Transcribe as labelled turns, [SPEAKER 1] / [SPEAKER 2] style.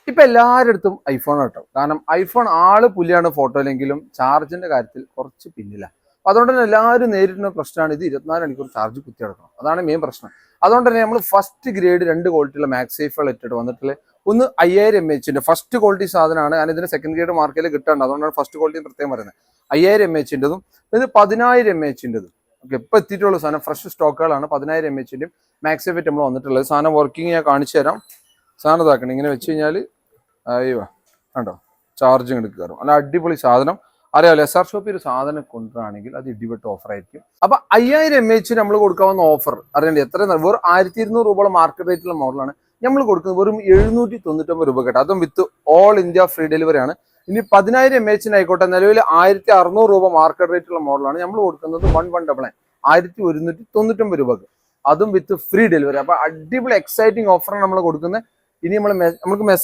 [SPEAKER 1] ഇപ്പൊ എല്ലാവരുടെ അടുത്തും ഐഫോൺ കേട്ടോ. കാരണം ഐഫോൺ ആള് പുലിയാണ് ഫോട്ടോയിലെങ്കിലും ചാർജിന്റെ കാര്യത്തിൽ കുറച്ച് പിന്നില്ല. അപ്പൊ അതുകൊണ്ട് തന്നെ എല്ലാവരും നേരിടുന്ന പ്രശ്നമാണ് ഇത് 24 മണിക്കൂർ ചാർജ് കുത്തി കിടക്കണം. അതാണ് മെയിൻ പ്രശ്നം. അതുകൊണ്ട് തന്നെ നമ്മൾ ഫസ്റ്റ് ഗ്രേഡ് 2 ക്വാളിറ്റിയുള്ള മാക്സേഫുകൾ ഇട്ടിട്ട് വന്നിട്ടുള്ള ഒന്ന് 5000 mAh ഫസ്റ്റ് ക്വാളിറ്റി സാധനമാണ്. ഞാൻ ഇതിന് സെക്കൻഡ് ഗ്രേഡ് മാർക്കറ്റിൽ കിട്ടാണ്ട്, അതുകൊണ്ടാണ് ഫസ്റ്റ് ക്വാളിറ്റി പ്രത്യേകം പറയുന്നത്. 5000 mAhൻ്റെതും ഇത് 10000 mAhൻ്റെതും ഓക്കെ ഇപ്പൊ എത്തിയിട്ടുള്ള സാധനം ഫ്രഷ് സ്റ്റോക്കുകളാണ്. 10000 mAhൻ്റെയും മാക്സേഫിറ്റ് നമ്മൾ വന്നിട്ടുള്ളത്. സാധനം വർക്കിംഗ് ഞാൻ കാണിച്ചു തരാം. സാധനം ഇതാക്കണം, ഇങ്ങനെ വെച്ച് കഴിഞ്ഞാൽ അയ്യോ കണ്ടോ ചാർജിങ് എടുക്കാറും നല്ല അടിപൊളി സാധനം. അറിയാമല്ലോ SR ഷോപ്പിൽ ഒരു സാധനം കൊണ്ടുവരാണെങ്കിൽ അത് ഇടിവെട്ട് ഓഫർ ആയിരിക്കും. അപ്പൊ 5000 mAh നമ്മൾ കൊടുക്കാവുന്ന ഓഫർ അറിയണ്ടേ എത്ര? വെറും 1200 രൂപ മാർക്കറ്റ് റേറ്റുള്ള മോഡലാണ് നമ്മൾ കൊടുക്കുന്നത്. വെറും 799 രൂപ കേട്ടോ. അതും with all India free delivery ആണ്. ഇനി 10000 mAh ആയിക്കോട്ടെ, നിലവിൽ 1600 രൂപ മാർക്കറ്റ് റേറ്റുള്ള മോഡലാണ് നമ്മൾ കൊടുക്കുന്നത് 1199 1199 രൂപക്ക്, അതും വിത്ത് ഫ്രീ ഡെലിവറി. അപ്പൊ അടിപൊളി എക്സൈറ്റിംഗ് ഓഫറാണ് നമ്മൾ കൊടുക്കുന്നത്. ഇനി നമുക്ക്